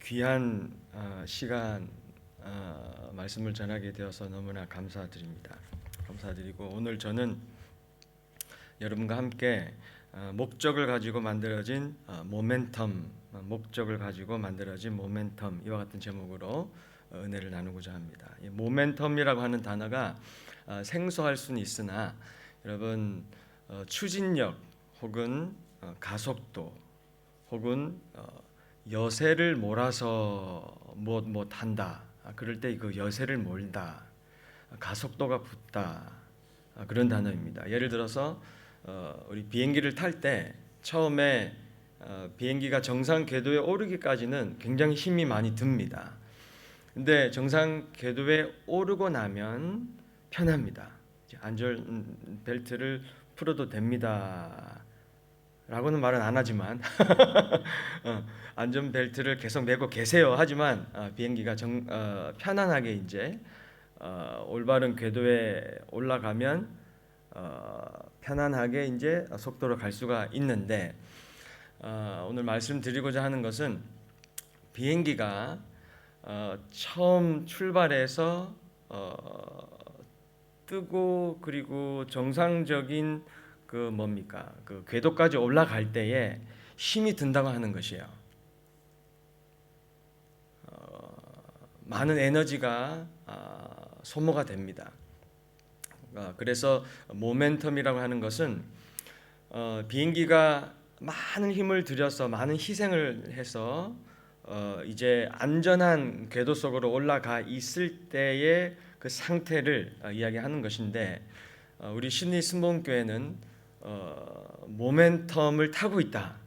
귀한 시간 말씀을 전하게 되어서 너무나 감사드립니다. 감사드리고 오늘 저는 여러분과 함께 목적을 가지고 만들어진 목적을 가지고 만들어진 모멘텀 이와 같은 제목으로 은혜를 나누고자 합니다. 이 모멘텀이라고 하는 단어가 생소할 수는 있으나 여러분 추진력 혹은 가속도 혹은 여세를 몰아서 한다. 그럴 때 그 여세를 몰다. 가속도가 붙다. 그런 단어입니다. 예를 들어서 우리 비행기를 탈 때 처음에 비행기가 정상 궤도에 오르기까지는 굉장히 힘이 많이 듭니다. 근데 정상 궤도에 오르고 나면 편합니다. 안전 벨트를 풀어도 됩니다. 라고는 말은 안 하지만 안전벨트를 계속 매고 계세요 하지만 비행기가 편안하게 이제 올바른 궤도에 올라가면 편안하게 이제 속도로 갈 수가 있는데 오늘 말씀드리고자 하는 것은 비행기가 처음 출발해서 뜨고 그리고 정상적인 그 궤도까지 올라갈 때에 힘이 든다고 하는 것이에요. 많은 에너지가 소모가 됩니다. 그래서 모멘텀이라고 하는 것은 비행기가 많은 힘을 들여서 많은 희생을 해서 이제 안전한 궤도 속으로 올라가 있을 때의 그 상태를 이야기하는 것인데 우리 시드니 순복음교회는 모멘텀을 타고 있다.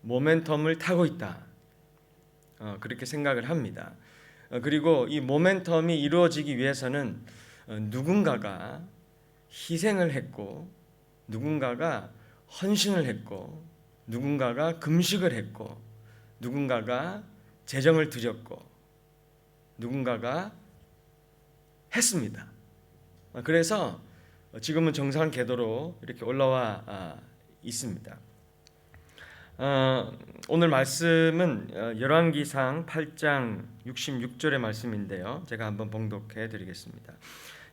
모멘텀을 타고 있다. 그렇게 생각을 합니다. 그리고 이 모멘텀이 이루어지기 위해서는 누군가가 희생을 했고 누군가가 헌신을 했고 누군가가 금식을 했고 누군가가 재정을 드렸고 누군가가 했습니다. 그래서 지금은 정상 궤도로 이렇게 올라와 있습니다. 오늘 말씀은 열왕기상 8장 66절의 말씀인데요. 제가 한번 봉독해 드리겠습니다.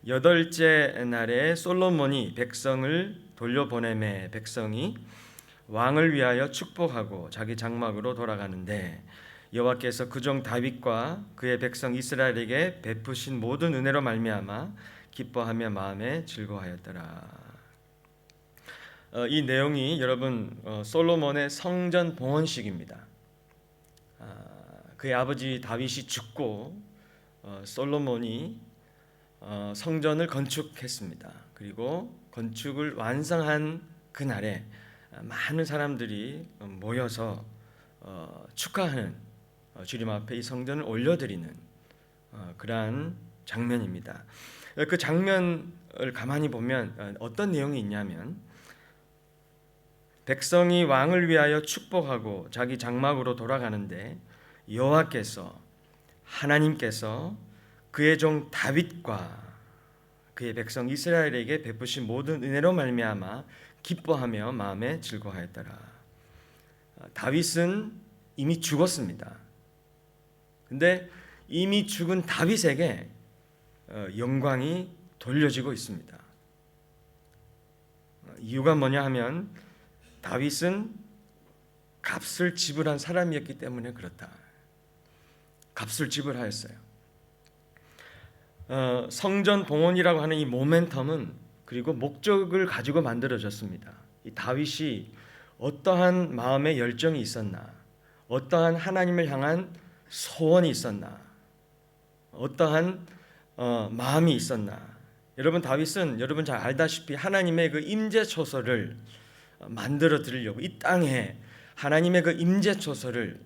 여덟째 날에 솔로몬이 백성을 돌려보내매 백성이 왕을 위하여 축복하고 자기 장막으로 돌아가는데 여호와께서 그종 다윗과 그의 백성 이스라엘에게 베푸신 모든 은혜로 말미암아 기뻐하며 마음에 즐거워하였더라. 이 내용이 여러분 솔로몬의 성전 봉헌식입니다. 그의 아버지 다윗이 죽고 솔로몬이 성전을 건축했습니다. 그리고 건축을 완성한 그날에 많은 사람들이 모여서 축하하는 주님 앞에 이 성전을 올려드리는 그러한 장면입니다. 그 장면을 가만히 보면 어떤 내용이 있냐면 백성이 왕을 위하여 축복하고 자기 장막으로 돌아가는데 여호와께서 하나님께서 그의 종 다윗과 그의 백성 이스라엘에게 베푸신 모든 은혜로 말미암아 기뻐하며 마음에 즐거워하였더라. 다윗은 이미 죽었습니다. 근데 이미 죽은 다윗에게 영광이 돌려지고 있습니다. 이유가 뭐냐 하면 다윗은 값을 지불한 사람이었기 때문에 그렇다. 값을 지불하였어요. 성전 봉헌이라고 하는 이 모멘텀은 그리고 목적을 가지고 만들어졌습니다. 이 다윗이 어떠한 마음의 열정이 있었나, 어떠한 하나님을 향한 소원이 있었나, 어떠한 마음이 있었나. 여러분 다윗은 여러분 잘 알다시피 하나님의 그 임재초소를 만들어 드리려고 이 땅에 하나님의 그 임재초소를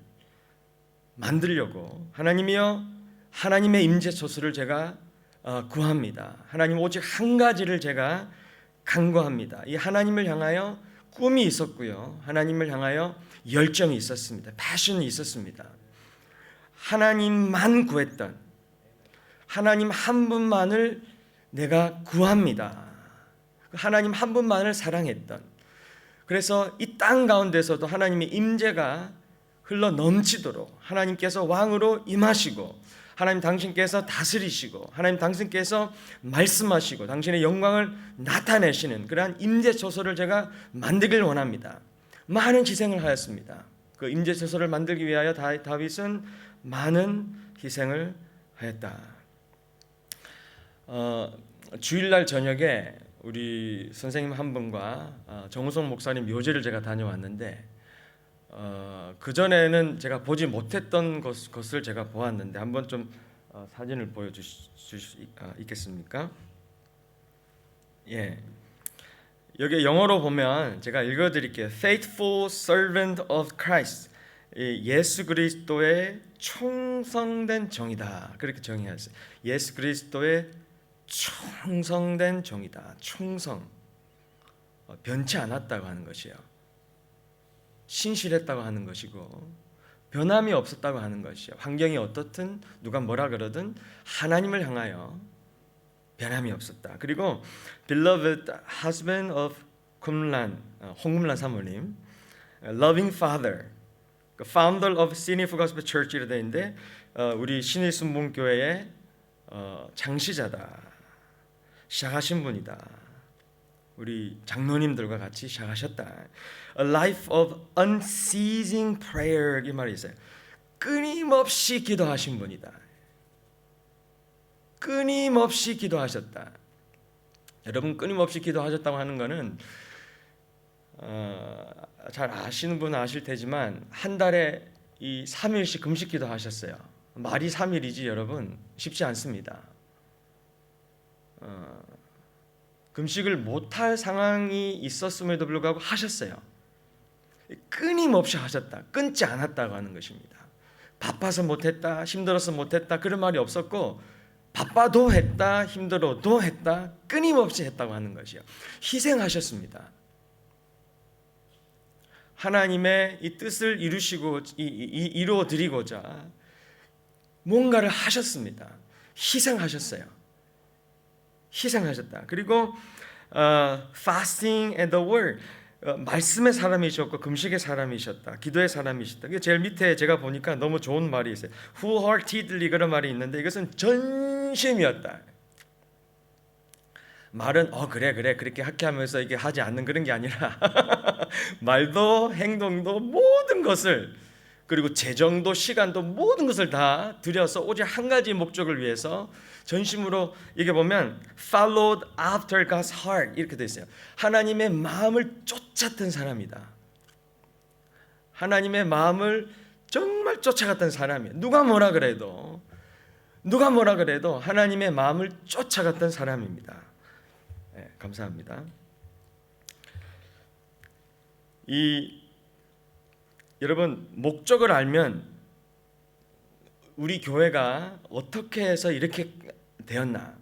만들려고 하나님이여 하나님의 임재초소를 제가 구합니다. 하나님 오직 한 가지를 제가 간구합니다. 이 하나님을 향하여 꿈이 있었고요. 하나님을 향하여 열정이 있었습니다. 패션이 있었습니다. 하나님만 구했던 하나님 한 분만을 내가 구합니다. 하나님 한 분만을 사랑했던 그래서 이 땅 가운데서도 하나님의 임재가 흘러 넘치도록 하나님께서 왕으로 임하시고, 하나님 당신께서 다스리시고, 하나님 당신께서 말씀하시고 당신의 영광을 나타내시는 그러한 임재처소를 제가 만들길 원합니다. 많은 희생을 하였습니다. 그 임재처소를 만들기 위하여 다윗은 많은 희생을 하였다. 주일날 저녁에 우리 선생님 한 분과 정우성 목사님 묘지를 제가 다녀왔는데, 그 전에는 제가 보지 못했던 것을 제가 보았는데 한번 좀 사진을 보여주실 수 있겠습니까? 예, 여기 영어로 보면 제가 읽어드릴게요. Faithful servant of Christ, 예수 그리스도의 충성된 종이다, 그렇게 정의했어요. 예수 그리스도의 충성된 종이다. 충성, 변치 않았다고 하는 것이요, 신실했다고 하는 것이고 변함이 없었다고 하는 것이요, 환경이 어떻든 누가 뭐라 그러든 하나님을 향하여 변함이 없었다. 그리고 beloved husband of kumlan, 홍금란 사모님, loving father, founder of Sinif Gospel Church이라 되어 있는데 우리 신일순복음교회의 장시자다, 시작하신 분이다. 우리 장로님들과 같이 시작하셨다. A life of unceasing prayer, 이 말이 있어요. 끊임없이 기도하신 분이다. 끊임없이 기도하셨다. 여러분, 끊임없이 기도하셨다고 하는 것은 잘 아시는 분은 아실 테지만 한 달에 이 3일씩 금식 기도하셨어요. 말이 3일이지 여러분, 쉽지 않습니다. 금식을 못할 상황이 있었음에도 불구하고 하셨어요. 끊임없이 하셨다. 끊지 않았다고 하는 것입니다. 바빠서 못했다, 힘들어서 못했다, 그런 말이 없었고, 바빠도 했다, 힘들어도 했다, 끊임없이 했다고 하는 것이요, 희생하셨습니다. 하나님의 이 뜻을 이루시고 이루어 드리고자 뭔가를 하셨습니다. 희생하셨어요. 희생하셨다. 그리고 fasting and the word, 말씀의 사람이셨고 금식의 사람이셨다, 기도의 사람이셨다. 제일 밑에 제가 보니까 너무 좋은 말이 있어요. wholeheartedly, 그런 말이 있는데 이것은 전심이었다. 말은 그래 그렇게 할게 하면서 이게 하지 않는 그런 게 아니라 말도 행동도 모든 것을, 그리고 재정도 시간도 모든 것을 다 들여서 오직 한 가지 목적을 위해서 전심으로, 이게 보면 followed after God's heart 이렇게 돼 있어요. 하나님의 마음을 쫓았던 사람이다. 하나님의 마음을 정말 쫓아갔던 사람이에요. 누가 뭐라 그래도 하나님의 마음을 쫓아갔던 사람입니다. 네, 감사합니다. 여러분, 목적을 알면 우리 교회가 어떻게 해서 이렇게 되었나,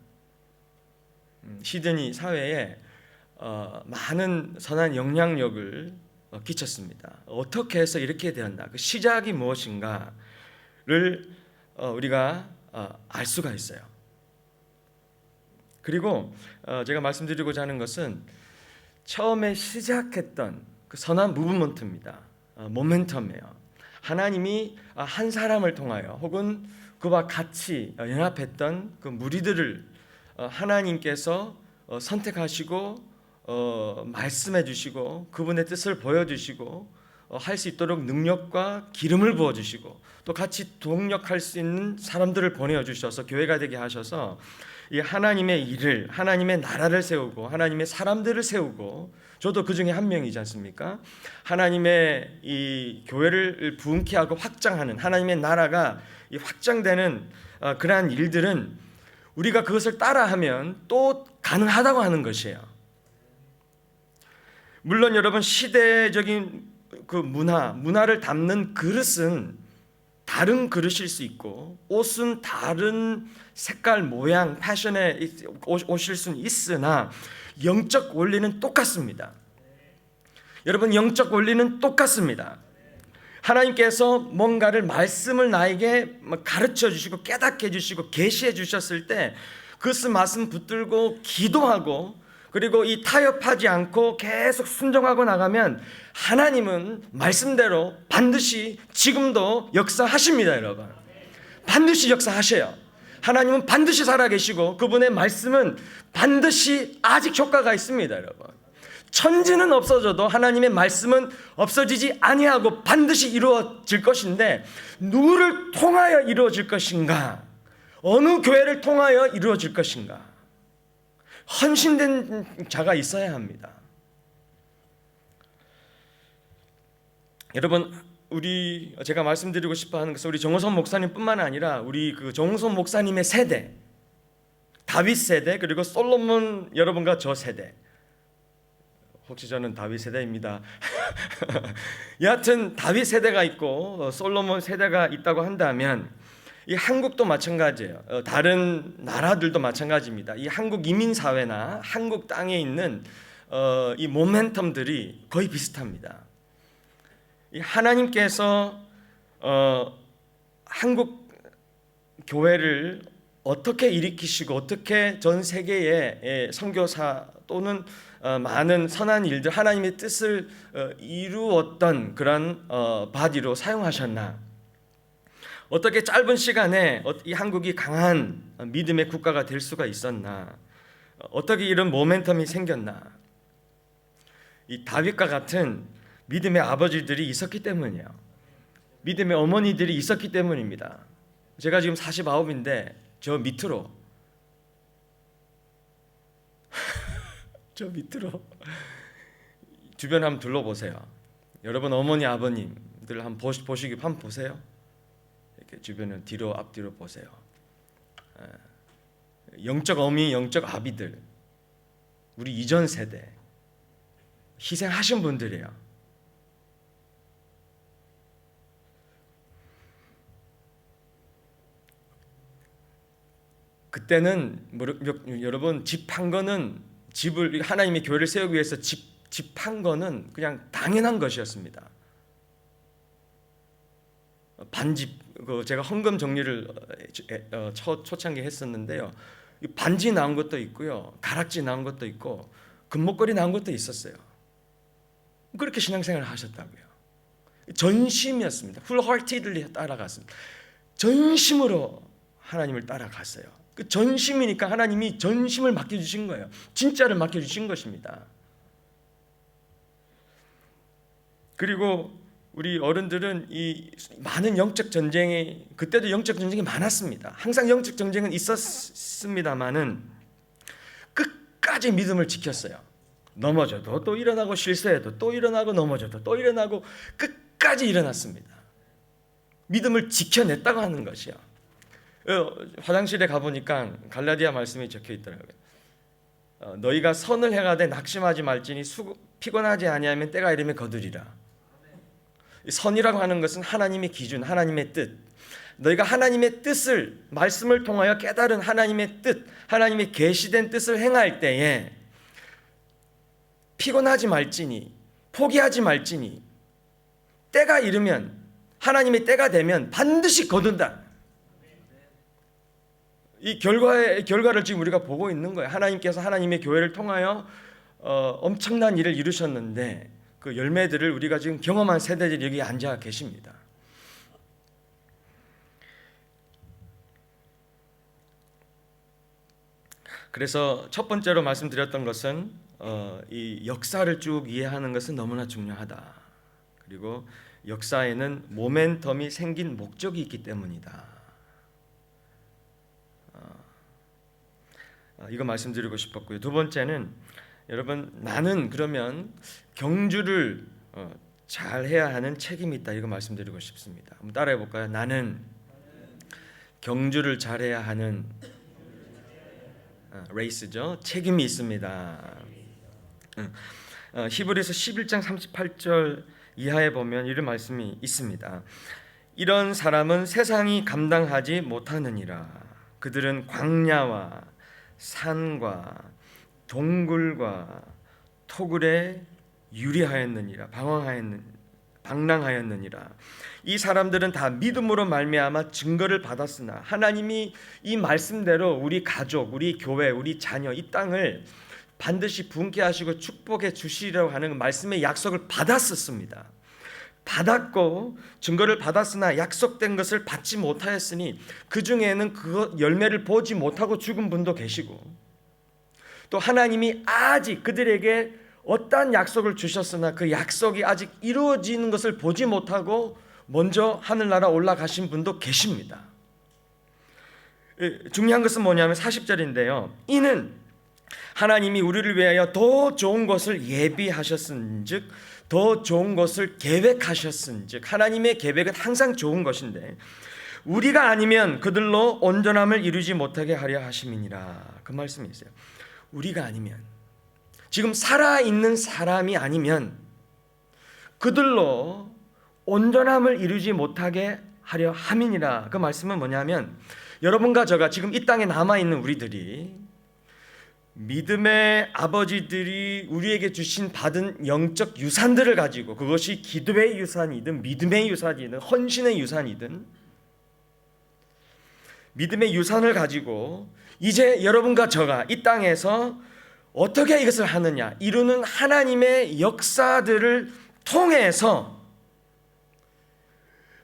시드니 사회에 많은 선한 영향력을 끼쳤습니다. 어떻게 해서 이렇게 되었나, 그 시작이 무엇인가를 우리가 알 수가 있어요. 그리고 제가 말씀드리고자 하는 것은 처음에 시작했던 그 선한 무브먼트입니다. 모멘텀이에요. 하나님이 한 사람을 통하여 혹은 그와 같이 연합했던 그 무리들을 하나님께서 선택하시고 말씀해 주시고 그분의 뜻을 보여주시고 할 수 있도록 능력과 기름을 부어주시고 또 같이 동력할 수 있는 사람들을 보내주셔서 교회가 되게 하셔서 이 하나님의 일을, 하나님의 나라를 세우고 하나님의 사람들을 세우고, 저도 그 중에 한 명이지 않습니까? 하나님의 이 교회를 부흥케 하고 확장하는, 하나님의 나라가 이 확장되는 그러한 일들은 우리가 그것을 따라하면 또 가능하다고 하는 것이에요. 물론 여러분, 시대적인 그 문화를 담는 그릇은 다른 그릇일 수 있고, 옷은 다른 색깔, 모양, 패션에 옷일 수는 있으나 영적 원리는 똑같습니다. 여러분, 영적 원리는 똑같습니다. 하나님께서 뭔가를, 말씀을 나에게 가르쳐 주시고 깨닫게 해주시고 계시해 주셨을 때 그것을 말씀 붙들고 기도하고 그리고 이 타협하지 않고 계속 순종하고 나가면 하나님은 말씀대로 반드시 지금도 역사하십니다, 여러분. 반드시 역사하셔요. 하나님은 반드시 살아계시고 그분의 말씀은 반드시 아직 효과가 있습니다, 여러분. 천지는 없어져도 하나님의 말씀은 없어지지 아니하고 반드시 이루어질 것인데, 누구를 통하여 이루어질 것인가? 어느 교회를 통하여 이루어질 것인가? 헌신된 자가 있어야 합니다. 여러분, 제가 말씀드리고 싶어 하는 것은 우리 정호선 목사님뿐만 아니라 우리 그 정호선 목사님의 세대, 다윗 세대, 그리고 솔로몬 여러분과 저 세대. 혹시 저는 다윗 세대입니다. 여하튼 다윗 세대가 있고 솔로몬 세대가 있다고 한다면 이 한국도 마찬가지예요. 다른 나라들도 마찬가지입니다. 이 한국 이민 사회나 한국 땅에 있는 이 모멘텀들이 거의 비슷합니다. 이 하나님께서 한국 교회를 어떻게 일으키시고 어떻게 전 세계의 선교사 또는 많은 선한 일들, 하나님의 뜻을 이루었던 그런 바디로 사용하셨나? 어떻게 짧은 시간에 이 한국이 강한 믿음의 국가가 될 수가 있었나? 어떻게 이런 모멘텀이 생겼나? 이 다윗과 같은 믿음의 아버지들이 있었기 때문이에요. 믿음의 어머니들이 있었기 때문입니다. 제가 지금 49인데 저 밑으로 저 밑으로 주변 한번 둘러보세요. 여러분 어머니 아버님들 한번 보세요. 이렇게 주변을 뒤로 앞뒤로 보세요. 영적 어미, 영적 아비들, 우리 이전 세대 희생하신 분들이에요. 그때는 여러분 집 한 거는 집을 하나님의 교회를 세우기 위해서 집 한 거는 그냥 당연한 것이었습니다. 반집, 제가 헌금 정리를 초창기에 했었는데요. 반지 나온 것도 있고요, 가락지 나온 것도 있고, 금목걸이 나온 것도 있었어요. 그렇게 신앙생활을 하셨다고요. 전심이었습니다. wholeheartedly 따라갔습니다. 전심으로 하나님을 따라갔어요. 그 전심이니까 하나님이 전심을 맡겨주신 거예요. 진짜를 맡겨주신 것입니다. 그리고 우리 어른들은 이 많은 영적 전쟁이, 그때도 영적 전쟁이 많았습니다. 항상 영적 전쟁은 있었습니다만은 끝까지 믿음을 지켰어요. 넘어져도 또 일어나고, 실수해도 또 일어나고, 넘어져도 또 일어나고, 끝까지 일어났습니다. 믿음을 지켜냈다고 하는 것이요. 화장실에 가보니까 갈라디아 말씀이 적혀 있더라고요. 너희가 선을 행하되 낙심하지 말지니 피곤하지 아니하면 때가 이르면 거두리라. 선이라고 하는 것은 하나님의 기준, 하나님의 뜻. 너희가 하나님의 뜻을, 말씀을 통하여 깨달은 하나님의 뜻, 하나님의 계시된 뜻을 행할 때에 피곤하지 말지니, 포기하지 말지니, 때가 이르면, 하나님의 때가 되면 반드시 거둔다. 이 결과를 지금 우리가 보고 있는 거예요. 하나님께서 하나님의 교회를 통하여 엄청난 일을 이루셨는데 그 열매들을 우리가 지금 경험한 세대들이 여기 앉아 계십니다. 그래서 첫 번째로 말씀드렸던 것은 이 역사를 쭉 이해하는 것은 너무나 중요하다. 그리고 역사에는 모멘텀이 생긴 목적이 있기 때문이다. 이거 말씀드리고 싶었고요. 두 번째는 여러분, 나는 그러면 경주를 잘 해야 하는 책임이 있다. 이거 말씀드리고 싶습니다. 한번 따라해 볼까요? 나는 경주를 잘해야 하는 레이스죠. 책임이 있습니다. 히브리서 11장 38절 이하에 보면 이런 말씀이 있습니다. 이런 사람은 세상이 감당하지 못하느니라. 그들은 광야와 산과 동굴과 토굴에 유리하였느니라. 방랑하였느니라. 이 사람들은 다 믿음으로 말미암아 증거를 받았으나 하나님이 이 말씀대로 우리 가족, 우리 교회, 우리 자녀, 이 땅을 반드시 분께 하시고 축복해 주시리라고 하는 말씀의 약속을 받았었습니다. 받았고 증거를 받았으나 약속된 것을 받지 못하였으니 그 중에는 그 열매를 보지 못하고 죽은 분도 계시고, 또 하나님이 아직 그들에게 어떠한 약속을 주셨으나 그 약속이 아직 이루어지는 것을 보지 못하고 먼저 하늘나라 올라가신 분도 계십니다. 중요한 것은 뭐냐면 40절인데요. 이는 하나님이 우리를 위하여 더 좋은 것을 예비하셨은즉, 더 좋은 것을 계획하셨은즉, 하나님의 계획은 항상 좋은 것인데 우리가 아니면 그들로 온전함을 이루지 못하게 하려 하심이니라. 그 말씀이 있어요. 우리가 아니면, 지금 살아있는 사람이 아니면 그들로 온전함을 이루지 못하게 하려 함이니라. 그 말씀은 뭐냐면, 여러분과 저가 지금 이 땅에 남아있는 우리들이 믿음의 아버지들이 우리에게 주신 받은 영적 유산들을 가지고, 그것이 기도의 유산이든 믿음의 유산이든 헌신의 유산이든 믿음의 유산을 가지고 이제 여러분과 저가 이 땅에서 어떻게 이것을 하느냐, 이루는 하나님의 역사들을 통해서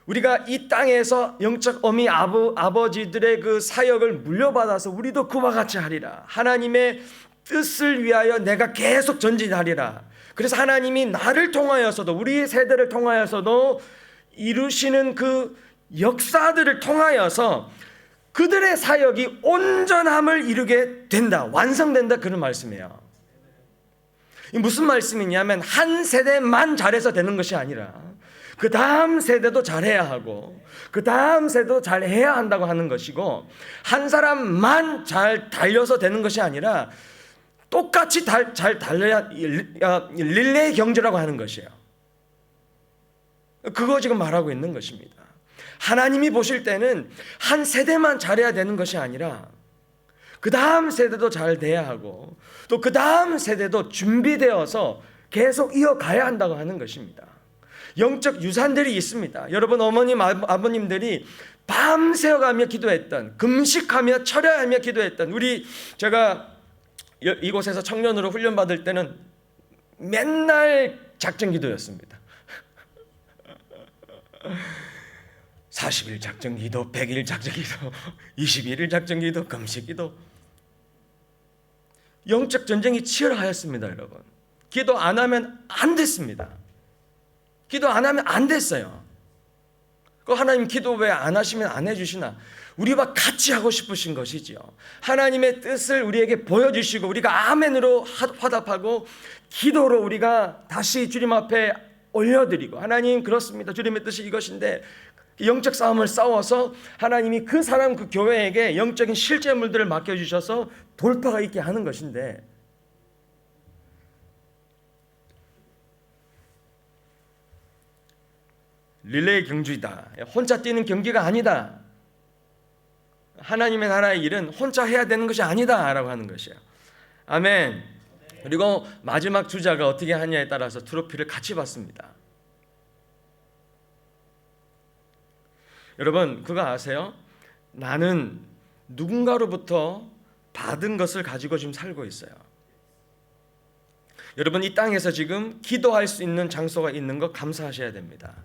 우리가 이 땅에서 영적 어미 아버지들의 그 사역을 물려받아서 우리도 그와 같이 하리라. 하나님의 뜻을 위하여 내가 계속 전진하리라. 그래서 하나님이 나를 통하여서도, 우리 세대를 통하여서도 이루시는 그 역사들을 통하여서 그들의 사역이 온전함을 이루게 된다, 완성된다, 그런 말씀이에요. 무슨 말씀이냐면 한 세대만 잘해서 되는 것이 아니라 그 다음 세대도 잘해야 하고 그 다음 세대도 잘해야 한다고 하는 것이고, 한 사람만 잘 달려서 되는 것이 아니라 똑같이 잘 달려야 릴레이 경제라고 하는 것이에요. 그거 지금 말하고 있는 것입니다. 하나님이 보실 때는 한 세대만 잘해야 되는 것이 아니라 그 다음 세대도 잘 돼야 하고 또 그 다음 세대도 준비되어서 계속 이어가야 한다고 하는 것입니다. 영적 유산들이 있습니다. 여러분 어머님 아버님들이 밤새워가며 기도했던, 금식하며 철야하며 기도했던, 제가 이곳에서 청년으로 훈련받을 때는 맨날 작전 기도였습니다. 40일 작전 기도, 100일 작전 기도, 21일 작전 기도, 금식 기도. 영적 전쟁이 치열하였습니다. 여러분, 기도 안 하면 안 됐습니다. 기도 안 하면 안 됐어요. 그 하나님 기도 왜 안 하시면 안 해주시나? 우리와 같이 하고 싶으신 것이지요. 하나님의 뜻을 우리에게 보여주시고 우리가 아멘으로 화답하고 기도로 우리가 다시 주님 앞에 올려드리고, 하나님 그렇습니다, 주님의 뜻이 이것인데, 영적 싸움을 싸워서 하나님이 그 사람, 그 교회에게 영적인 실제물들을 맡겨주셔서 돌파가 있게 하는 것인데, 릴레이 경주이다, 혼자 뛰는 경기가 아니다, 하나님의 나라의 일은 혼자 해야 되는 것이 아니다 라고 하는 것이에요. 아멘. 그리고 마지막 주자가 어떻게 하냐에 따라서 트로피를 같이 받습니다. 여러분 그거 아세요? 나는 누군가로부터 받은 것을 가지고 지금 살고 있어요. 여러분 이 땅에서 지금 기도할 수 있는 장소가 있는 거 감사하셔야 됩니다.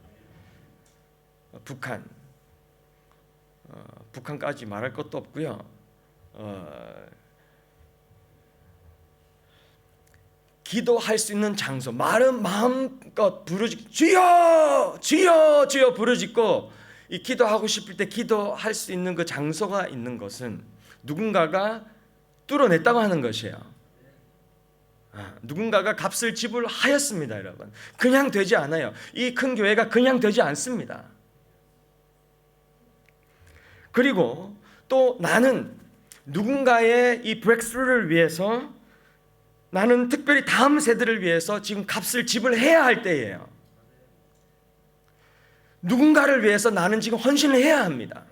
북한까지 말할 것도 없고요. 기도할 수 있는 장소, 마음껏 부르짖고 주여 주여 주여 부르짖고 이 기도하고 싶을 때 기도할 수 있는 그 장소가 있는 것은 누군가가 뚫어냈다고 하는 것이에요. 누군가가 값을 지불하였습니다. 여러분 그냥 되지 않아요. 이 큰 교회가 그냥 되지 않습니다. 그리고 또 나는 누군가의 이 브렉스루를 위해서, 나는 특별히 다음 세대를 위해서 지금 값을 지불해야 할 때예요. 누군가를 위해서 나는 지금 헌신을 해야 합니다.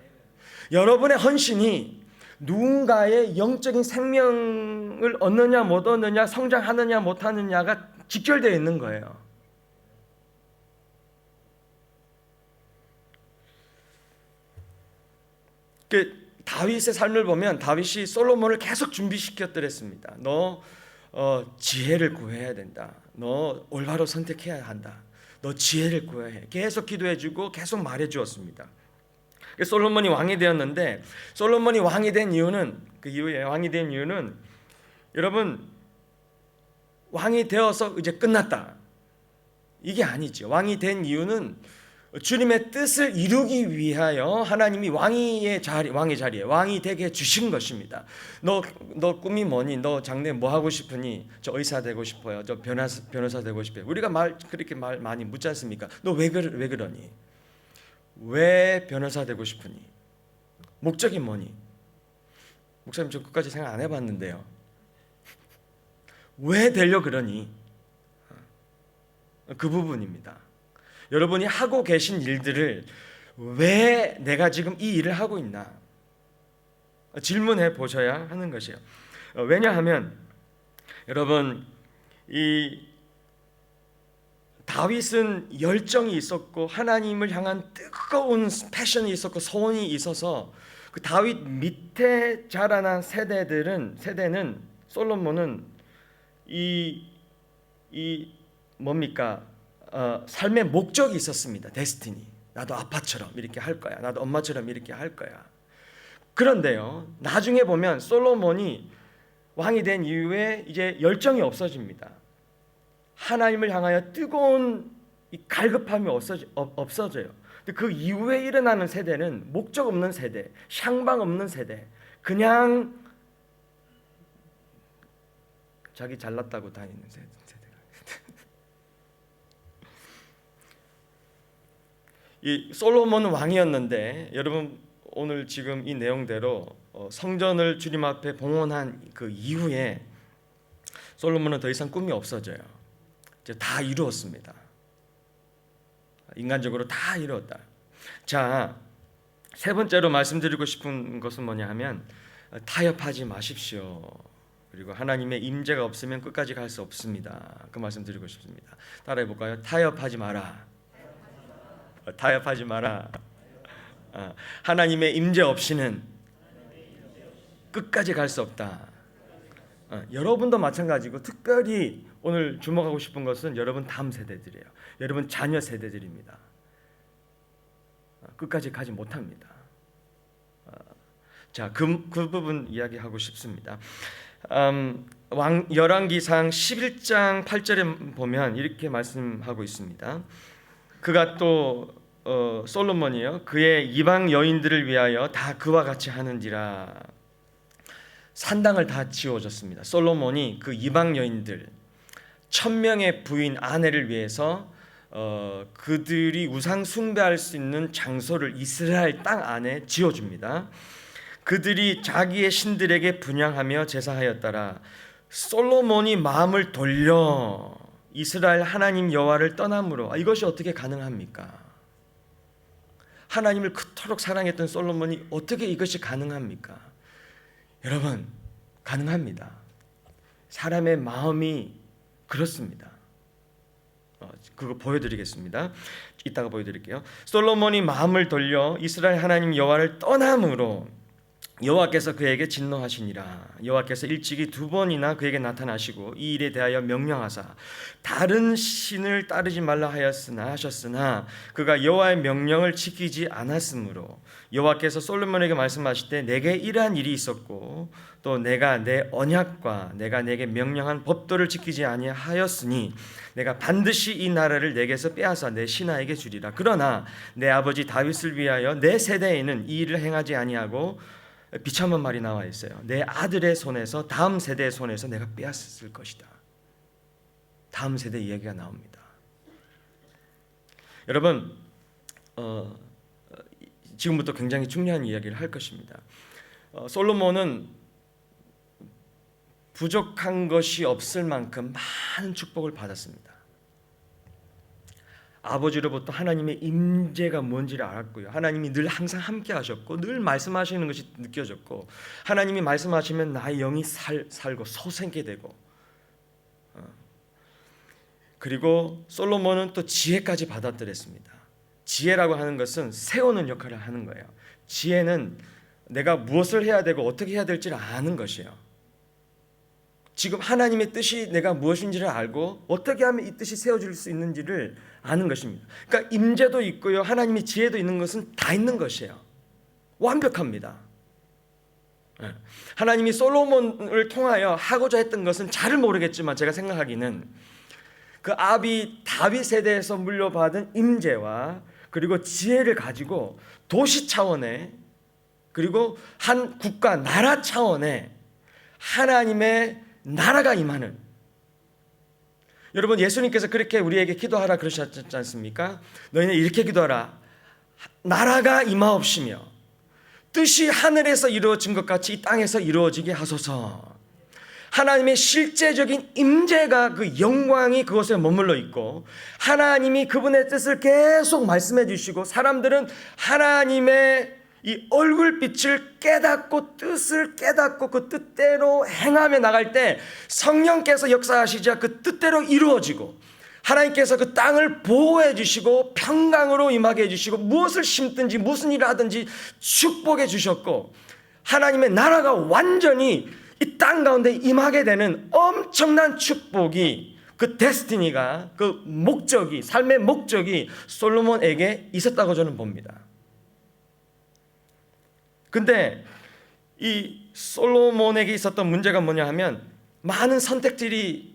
여러분의 헌신이 누군가의 영적인 생명을 얻느냐 못 얻느냐, 성장하느냐 못하느냐가 직결되어 있는 거예요. 다윗의 삶을 보면 다윗이 솔로몬을 계속 준비시켰더랬습니다. 너 지혜를 구해야 된다. 너 올바로 선택해야 한다. 너 지혜를 구해야 해. 계속 기도해주고 계속 말해주었습니다. 솔로몬이 왕이 되었는데, 솔로몬이 왕이 된 이유는, 그 이후에 왕이 된 이유는, 여러분, 왕이 되어서 이제 끝났다, 이게 아니죠. 왕이 된 이유는 주님의 뜻을 이루기 위하여 하나님이 왕의 자리에 왕이 되게 주신 것입니다. 너 꿈이 뭐니? 너 장래 뭐 하고 싶으니? 저 의사 되고 싶어요. 저 변호사 되고 싶어요. 우리가 그렇게 말 많이 묻지 않습니까? 너 왜 그러니? 왜 변호사 되고 싶으니? 목적이 뭐니? 목사님, 저 끝까지 생각 안 해봤는데요. 왜 되려 그러니? 그 부분입니다. 여러분이 하고 계신 일들을 왜 내가 지금 이 일을 하고 있나 질문해 보셔야 하는 것이에요. 왜냐하면 여러분, 이 다윗은 열정이 있었고 하나님을 향한 뜨거운 패션이 있었고 소원이 있어서 그 다윗 밑에 자라난 세대는 솔로몬은 이 뭡니까? 삶의 목적이 있었습니다. 데스티니. 나도 아빠처럼 이렇게 할 거야. 나도 엄마처럼 이렇게 할 거야. 그런데요, 나중에 보면 솔로몬이 왕이 된 이후에 이제 열정이 없어집니다. 하나님을 향하여 뜨거운 이 갈급함이 없어져요. 근데 그 이후에 일어나는 세대는 목적 없는 세대, 향방 없는 세대, 그냥 자기 잘났다고 다니는 세대. 이 솔로몬은 왕이었는데, 여러분 오늘 지금 이 내용대로 성전을 주님 앞에 봉헌한 그 이후에 솔로몬은 더 이상 꿈이 없어져요. 이제 다 이루었습니다. 인간적으로 다 이루었다. 자, 세 번째로 말씀드리고 싶은 것은 뭐냐 하면, 타협하지 마십시오. 그리고 하나님의 임재가 없으면 끝까지 갈 수 없습니다. 그 말씀 드리고 싶습니다. 따라해 볼까요? 타협하지 마라. 타협하지 마라. 하나님의 임재 없이는 끝까지 갈 수 없다. 여러분도 마찬가지고, 특별히 오늘 주목하고 싶은 것은 여러분 다음 세대들이에요. 여러분 자녀 세대들입니다. 끝까지 가지 못합니다. 자, 그 부분 이야기하고 싶습니다. 열왕기상 11장 8절에 보면 이렇게 말씀하고 있습니다. 그가 또 솔로몬이요, 그의 이방 여인들을 위하여 다 그와 같이 하는지라. 산당을 다 지어줬습니다. 솔로몬이 그 이방 여인들 1000명의 부인 아내를 위해서 그들이 우상 숭배할 수 있는 장소를 이스라엘 땅 안에 지어줍니다. 그들이 자기의 신들에게 분향하며 제사하였더라. 솔로몬이 마음을 돌려 이스라엘 하나님 여호와를 떠남으로, 이것이 어떻게 가능합니까? 하나님을 그토록 사랑했던 솔로몬이 어떻게 이것이 가능합니까? 여러분, 가능합니다. 사람의 마음이 그렇습니다. 그거 보여드리겠습니다. 이따가 보여드릴게요. 솔로몬이 마음을 돌려 이스라엘 하나님 여호와를 떠남으로 여호와께서 그에게 진노하시니라. 여호와께서 일찍이 2번이나 그에게 나타나시고 이 일에 대하여 명령하사 다른 신을 따르지 말라 하셨으나 그가 여호와의 명령을 지키지 않았으므로 여호와께서 솔로몬에게 말씀하실 때 내게 이러한 일이 있었고 또 내가 내 언약과 내가 내게 명령한 법도를 지키지 아니하였으니 내가 반드시 이 나라를 내게서 빼앗아 내 신하에게 주리라. 그러나 내 아버지 다윗을 위하여 내 세대에는 이 일을 행하지 아니하고, 비참한 말이 나와 있어요. 내 아들의 손에서, 다음 세대의 손에서 내가 빼앗을 것이다. 다음 세대 이야기가 나옵니다. 여러분, 지금부터 굉장히 중요한 이야기를 할 것입니다. 솔로몬은 부족한 것이 없을 만큼 많은 축복을 받았습니다. 아버지로부터 하나님의 임재가 뭔지를 알았고요. 하나님이 늘 항상 함께 하셨고 늘 말씀하시는 것이 느껴졌고, 하나님이 말씀하시면 나의 영이 살고 솟게 되고, 그리고 솔로몬은 또 지혜까지 받아들였습니다. 지혜라고 하는 것은 세우는 역할을 하는 거예요. 지혜는 내가 무엇을 해야 되고 어떻게 해야 될지를 아는 것이에요. 지금 하나님의 뜻이 내가 무엇인지를 알고 어떻게 하면 이 뜻이 세워질 수 있는지를 아는 것입니다. 그러니까 임재도 있고요, 하나님의 지혜도 있는 것은 다 있는 것이에요. 완벽합니다. 하나님이 솔로몬을 통하여 하고자 했던 것은 잘은 모르겠지만 제가 생각하기는 그 아비 다윗 세대에서 물려받은 임재와 그리고 지혜를 가지고 도시 차원의 그리고 한 국가 나라 차원의 하나님의 나라가 임하는, 여러분 예수님께서 그렇게 우리에게 기도하라 그러셨지 않습니까? 너희는 이렇게 기도하라. 나라가 임하옵시며 뜻이 하늘에서 이루어진 것 같이 이 땅에서 이루어지게 하소서. 하나님의 실제적인 임재가, 그 영광이 그곳에 머물러 있고 하나님이 그분의 뜻을 계속 말씀해 주시고 사람들은 하나님의 이 얼굴빛을 깨닫고 뜻을 깨닫고 그 뜻대로 행하며 나갈 때 성령께서 역사하시자 그 뜻대로 이루어지고 하나님께서 그 땅을 보호해 주시고 평강으로 임하게 해 주시고 무엇을 심든지 무슨 일을 하든지 축복해 주셨고 하나님의 나라가 완전히 이 땅 가운데 임하게 되는 엄청난 축복이, 그 데스티니가, 그 목적이, 삶의 목적이 솔로몬에게 있었다고 저는 봅니다. 근데 이 솔로몬에게 있었던 문제가 뭐냐 하면 많은 선택들이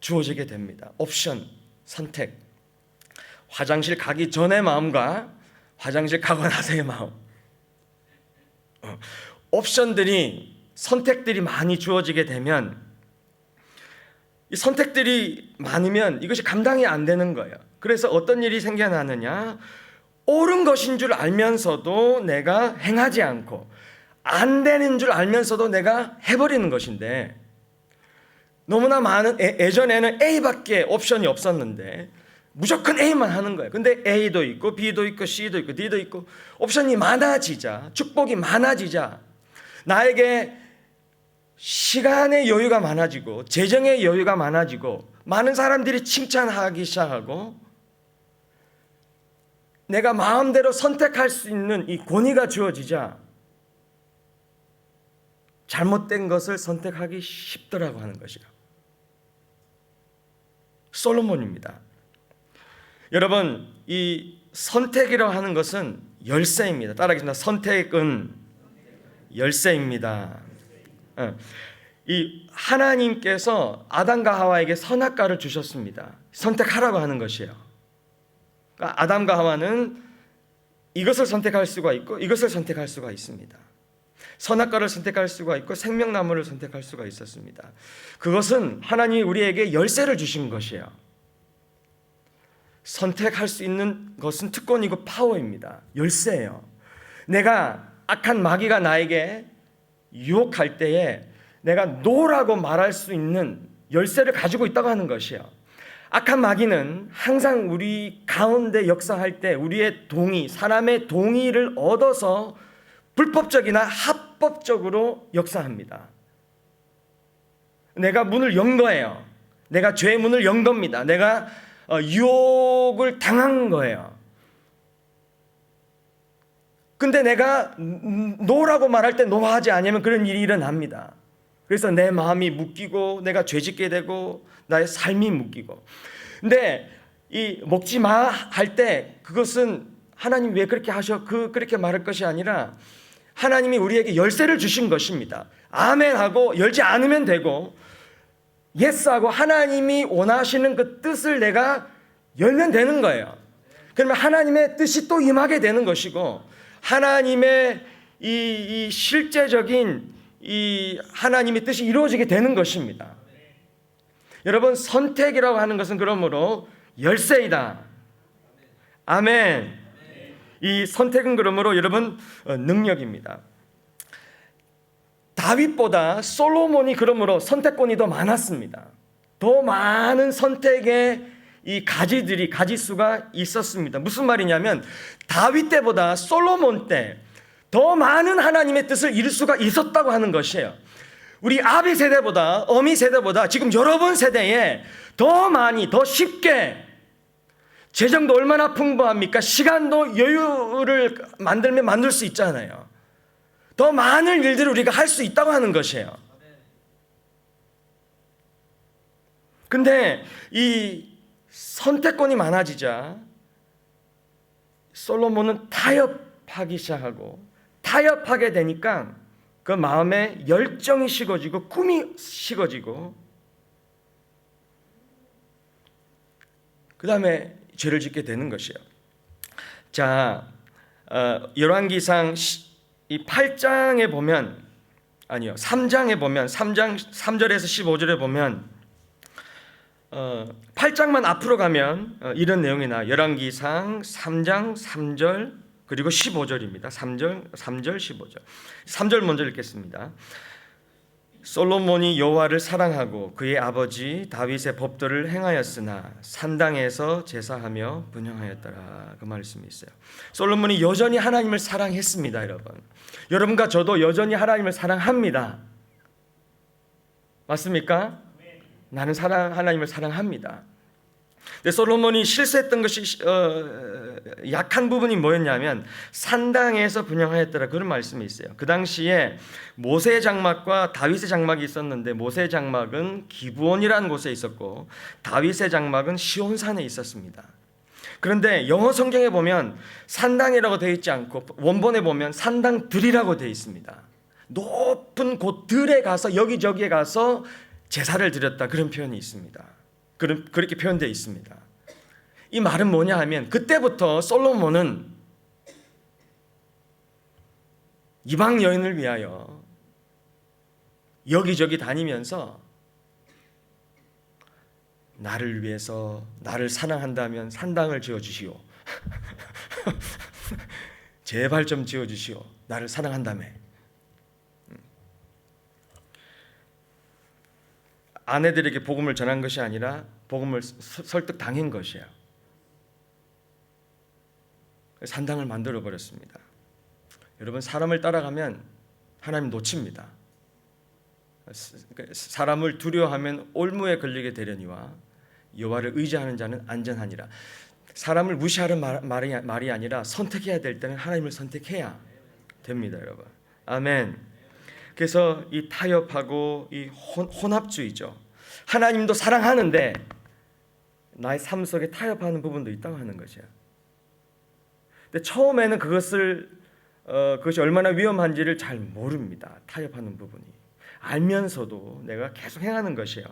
주어지게 됩니다. 옵션, 선택. 화장실 가기 전의 마음과 화장실 가고 나서의 마음. 옵션들이, 선택들이 많이 주어지게 되면 이 선택들이 많으면 이것이 감당이 안 되는 거예요. 그래서 어떤 일이 생겨나느냐, 옳은 것인 줄 알면서도 내가 행하지 않고 안 되는 줄 알면서도 내가 해버리는 것인데, 너무나 많은, 예전에는 A밖에 옵션이 없었는데 무조건 A만 하는 거예요. 근데 A도 있고 B도 있고 C도 있고 D도 있고 옵션이 많아지자, 축복이 많아지자 나에게 시간의 여유가 많아지고 재정의 여유가 많아지고 많은 사람들이 칭찬하기 시작하고 내가 마음대로 선택할 수 있는 이 권위가 주어지자 잘못된 것을 선택하기 쉽더라고 하는 것이요. 솔로몬입니다. 여러분, 이 선택이라고 하는 것은 열쇠입니다. 따라하겠습니다. 선택은 열쇠입니다. 이 하나님께서 아담과 하와에게 선악과를 주셨습니다. 선택하라고 하는 것이에요. 그러니까 아담과 하와는 이것을 선택할 수가 있고 이것을 선택할 수가 있습니다. 선악과를 선택할 수가 있고 생명나무를 선택할 수가 있었습니다. 그것은 하나님이 우리에게 열쇠를 주신 것이에요. 선택할 수 있는 것은 특권이고 파워입니다. 열쇠예요. 내가 악한 마귀가 나에게 유혹할 때에 내가 노라고 말할 수 있는 열쇠를 가지고 있다고 하는 것이에요. 악한 마귀는 항상 우리 가운데 역사할 때 우리의 동의, 사람의 동의를 얻어서 불법적이나 합법적으로 역사합니다. 내가 문을 연 거예요. 내가 죄의 문을 연 겁니다. 내가 유혹을 당한 거예요. 근데 내가 노라고 말할 때 노하지 않으면 그런 일이 일어납니다. 그래서 내 마음이 묶이고 내가 죄짓게 되고 나의 삶이 묶이고. 근데 이 먹지 마 할 때 그것은 하나님 왜 그렇게 하셔? 그렇게 말할 것이 아니라 하나님이 우리에게 열쇠를 주신 것입니다. 아멘하고 열지 않으면 되고 예스하고 하나님이 원하시는 그 뜻을 내가 열면 되는 거예요. 그러면 하나님의 뜻이 또 임하게 되는 것이고 하나님의 이 실제적인 이 하나님의 뜻이 이루어지게 되는 것입니다. 여러분, 선택이라고 하는 것은 그러므로 열쇠이다. 아멘. 이 선택은 그러므로 여러분 능력입니다. 다윗보다 솔로몬이 그러므로 선택권이 더 많았습니다. 더 많은 선택의 이 가지수가 있었습니다. 무슨 말이냐면 다윗 때보다 솔로몬 때 더 많은 하나님의 뜻을 이룰 수가 있었다고 하는 것이에요. 우리 아비 세대보다, 어미 세대보다 지금 여러분 세대에 더 많이, 더 쉽게, 재정도 얼마나 풍부합니까? 시간도 여유를 만들면 만들 수 있잖아요. 더 많은 일들을 우리가 할 수 있다고 하는 것이에요. 근데 이 선택권이 많아지자 솔로몬은 타협하기 시작하고, 타협하게 되니까 그 마음에 열정이 식어지고 꿈이 식어지고, 그 다음에 죄를 짓게 되는 것이에요. 자, 열왕기상 이 8장에 보면, 아니요, 3장에 보면, 3장 3절에서 15절에 보면 8장만 앞으로 가면 이런 내용이 나와요. 열왕기상 3장 3절 그리고 15절입니다. 3절 15절. 3절 먼저 읽겠습니다. 솔로몬이 여호와를 사랑하고 그의 아버지 다윗의 법도를 행하였으나 산당에서 제사하며 분향하였더라. 그 말씀이 있어요. 솔로몬이 여전히 하나님을 사랑했습니다, 여러분. 여러분과 저도 여전히 하나님을 사랑합니다. 맞습니까? 나는 하나님을 사랑합니다. 근데 솔로몬이 실수했던 것이 약한 부분이 뭐였냐면 산당에서 분향하였더라, 그런 말씀이 있어요. 그 당시에 모세 장막과 다윗의 장막이 있었는데 모세 장막은 기브온이라는 곳에 있었고 다윗의 장막은 시온산에 있었습니다. 그런데 영어 성경에 보면 산당이라고 되어 있지 않고 원본에 보면 산당들이라고 되어 있습니다. 높은 곳들에 가서 여기저기에 가서 제사를 드렸다, 그런 표현이 있습니다. 그렇게 표현되어 있습니다. 이 말은 뭐냐 하면 그때부터 솔로몬은 이방 여인을 위하여 여기저기 다니면서 나를 위해서, 나를 사랑한다면 산당을 지어주시오. 제발 좀 지어주시오. 나를 사랑한다며. 아내들에게 복음을 전한 것이 아니라 복음을 설득당한 것이에요. 산당을 만들어 버렸습니다. 여러분, 사람을 따라가면 하나님 놓칩니다. 사람을 두려워하면 올무에 걸리게 되려니와 여호와를 의지하는 자는 안전하니라. 사람을 무시하는 말이 아니라 선택해야 될 때는 하나님을 선택해야 됩니다, 여러분. 아멘. 그래서 이 타협하고 이 혼합주의죠. 하나님도 사랑하는데 나의 삶 속에 타협하는 부분도 있다고 하는 것이야. 근데 처음에는 그것이 얼마나 위험한지를 잘 모릅니다. 타협하는 부분이. 알면서도 내가 계속 행하는 것이에요.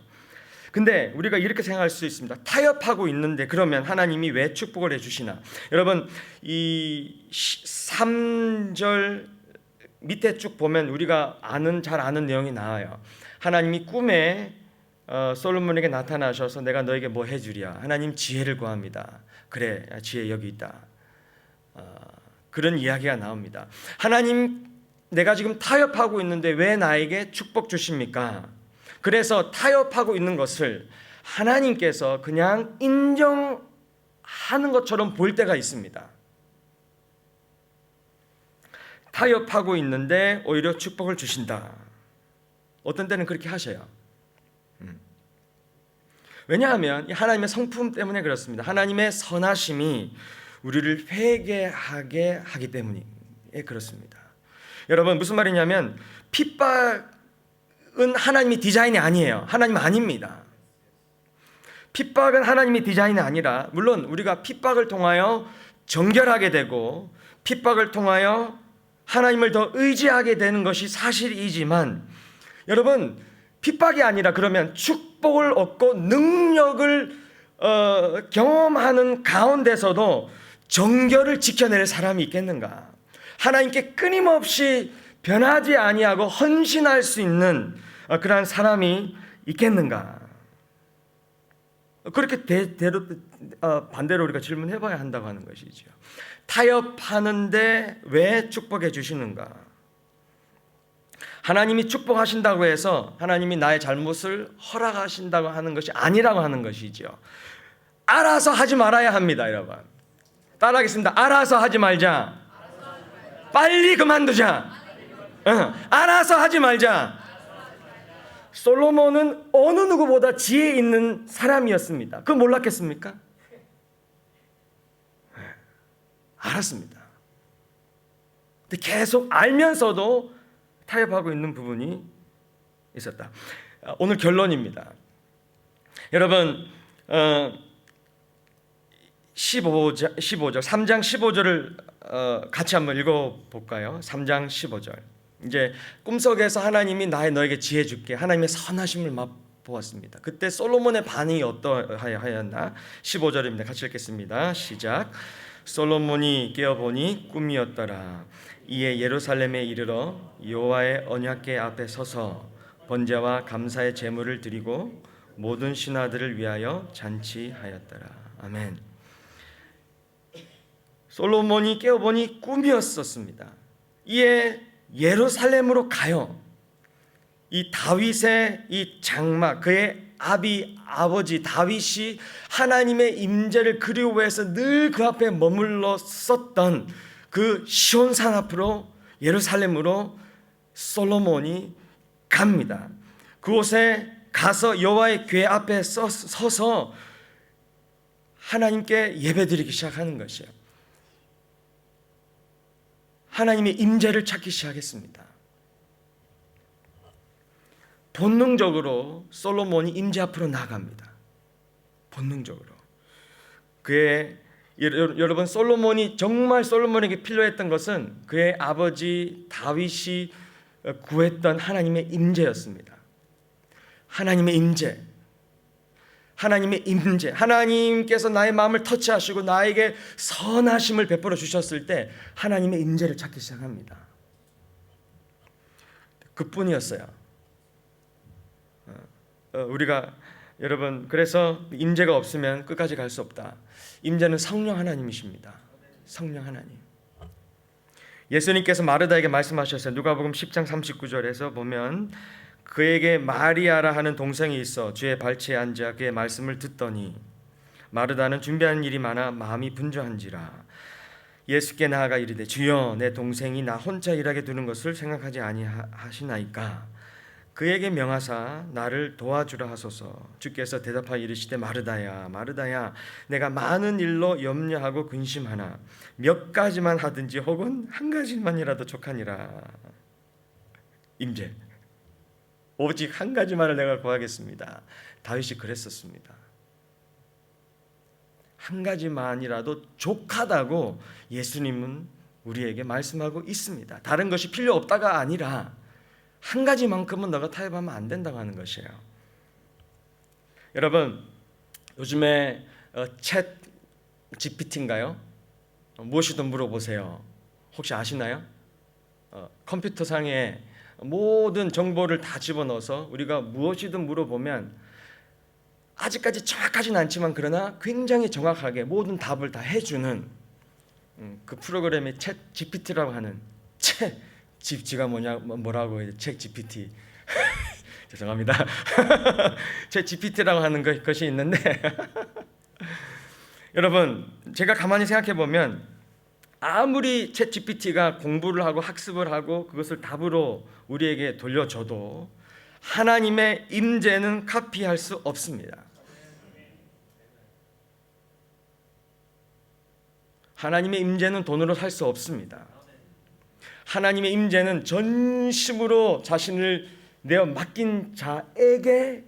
근데 우리가 이렇게 생각할 수 있습니다. 타협하고 있는데 그러면 하나님이 왜 축복을 해주시나? 여러분, 이 3절 밑에 쭉 보면 우리가 잘 아는 내용이 나와요. 하나님이 꿈에 솔로몬에게 나타나셔서 내가 너에게 뭐 해주랴. 하나님 지혜를 구합니다. 그래, 지혜 여기 있다. 그런 이야기가 나옵니다. 하나님, 내가 지금 타협하고 있는데 왜 나에게 축복 주십니까? 그래서 타협하고 있는 것을 하나님께서 그냥 인정하는 것처럼 보일 때가 있습니다. 타협하고 있는데 오히려 축복을 주신다. 어떤 때는 그렇게 하셔요. 왜냐하면 하나님의 성품 때문에 그렇습니다. 하나님의 선하심이 우리를 회개하게 하기 때문에 그렇습니다. 여러분, 무슨 말이냐면 핍박은 하나님의 디자인이 아니에요. 하나님 아닙니다. 핍박은 하나님의 디자인이 아니라, 물론 우리가 핍박을 통하여 정결하게 되고 핍박을 통하여 하나님을 더 의지하게 되는 것이 사실이지만, 여러분, 핍박이 아니라 그러면 축복을 얻고 능력을 경험하는 가운데서도 정결을 지켜낼 사람이 있겠는가? 하나님께 끊임없이 변하지 아니하고 헌신할 수 있는 그러한 사람이 있겠는가? 그렇게 반대로 우리가 질문해 봐야 한다고 하는 것이죠. 타협하는데 왜 축복해 주시는가? 하나님이 축복하신다고 해서 하나님이 나의 잘못을 허락하신다고 하는 것이 아니라고 하는 것이죠. 알아서 하지 말아야 합니다, 여러분. 따라하겠습니다. 알아서 하지 말자. 빨리 그만두자. 알아서 하지 말자. 솔로몬은 어느 누구보다 지혜 있는 사람이었습니다. 그거 몰랐겠습니까? 알았습니다. 근데 계속 알면서도 타협하고 있는 부분이 있었다. 오늘 결론입니다. 여러분 15절 3장 15절을 같이 한번 읽어볼까요? 3장 15절. 이제 꿈속에서 하나님이 너에게 지혜 줄게, 하나님의 선하심을 맛보았습니다. 그때 솔로몬의 반응이 어떠하였나? 15절입니다. 같이 읽겠습니다. 시작. 솔로몬이 깨어보니 꿈이었더라. 이에 예루살렘에 이르러 여호와의 언약궤 앞에 서서 번제와 감사의 제물을 드리고 모든 신하들을 위하여 잔치하였더라. 아멘. 솔로몬이 깨어보니 꿈이었었습니다. 이에 예루살렘으로 가요. 이 다윗의 이 장막, 그의 아버지 다윗이 하나님의 임재를 그리워해서 늘 그 앞에 머물렀었던 그 시온산 앞으로, 예루살렘으로 솔로몬이 갑니다. 그곳에 가서 여호와의 궤 앞에 서서 하나님께 예배드리기 시작하는 것이에요. 하나님의 임재를 찾기 시작했습니다. 본능적으로 솔로몬이 임재 앞으로 나갑니다. 본능적으로. 여러분, 솔로몬에게 필요했던 것은 그의 아버지 다윗이 구했던 하나님의 임재였습니다. 하나님의 임재. 하나님께서 나의 마음을 터치하시고 나에게 선하심을 베풀어 주셨을 때 하나님의 임재를 찾기 시작합니다. 그뿐이었어요. 우리가 여러분, 그래서 임재가 없으면 끝까지 갈 수 없다. 임재는 성령 하나님이십니다. 성령 하나님. 예수님께서 마르다에게 말씀하셨어요. 누가복음 10장 39절에서 보면 그에게 마리아라 하는 동생이 있어 주의 발치에 앉아 그의 말씀을 듣더니 마르다는 준비하는 일이 많아 마음이 분주한지라 예수께 나아가 이르되 주여 내 동생이 나 혼자 일하게 두는 것을 생각하지 아니하시나이까 그에게 명하사 나를 도와주라 하소서. 주께서 대답하여 이르시되 마르다야 마르다야 내가 많은 일로 염려하고 근심하나 몇 가지만 하든지 혹은 한 가지만이라도 족하니라. 임재. 오직 한 가지만을 내가 구하겠습니다. 다윗이 그랬었습니다. 한 가지만이라도 족하다고 예수님은 우리에게 말씀하고 있습니다. 다른 것이 필요 없다가 아니라 한 가지만큼은 너가 타협하면 안 된다고 하는 것이에요. 여러분, 요즘에 챗 GPT인가요? 무엇이든 물어보세요. 혹시 아시나요? 컴퓨터상에 모든 정보를 다 집어넣어서 우리가 무엇이든 물어보면 아직까지 정확하진 않지만 그러나 굉장히 정확하게 모든 답을 다 해주는 그 프로그램이 챗 GPT라고 하는 지가 뭐라고 해요? 챗 GPT 죄송합니다. 챗 GPT라고 하는 것이 있는데 여러분, 제가 가만히 생각해 보면 아무리 챗 GPT가 공부를 하고 학습을 하고 그것을 답으로 우리에게 돌려줘도 하나님의 임재는 카피할 수 없습니다. 하나님의 임재는 돈으로 살 수 없습니다. 하나님의 임재는 전심으로 자신을 내어 맡긴 자에게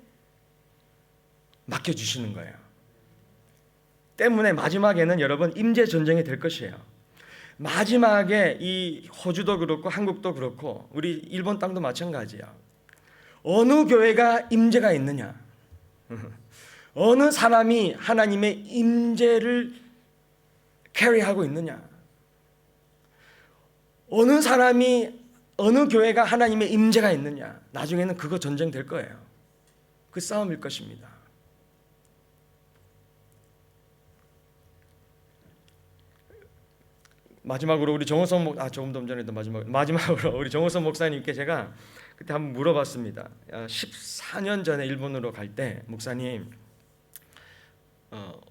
맡겨주시는 거예요. 때문에 마지막에는 여러분 임재 전쟁이 될 것이에요. 마지막에 이 호주도 그렇고 한국도 그렇고 우리 일본 땅도 마찬가지야. 어느 교회가 임재가 있느냐, 어느 사람이 하나님의 임재를 캐리하고 있느냐, 어느 사람이 어느 교회가 하나님의 임재가 있느냐, 나중에는 그거 전쟁 될 거예요. 그 싸움일 것입니다. 마지막으로 우리 정호성 조금 더 전에도 마지막으로 우리 정호성 목사님께 제가 그때 한번 물어봤습니다. 14년 전에 일본으로 갈 때 목사님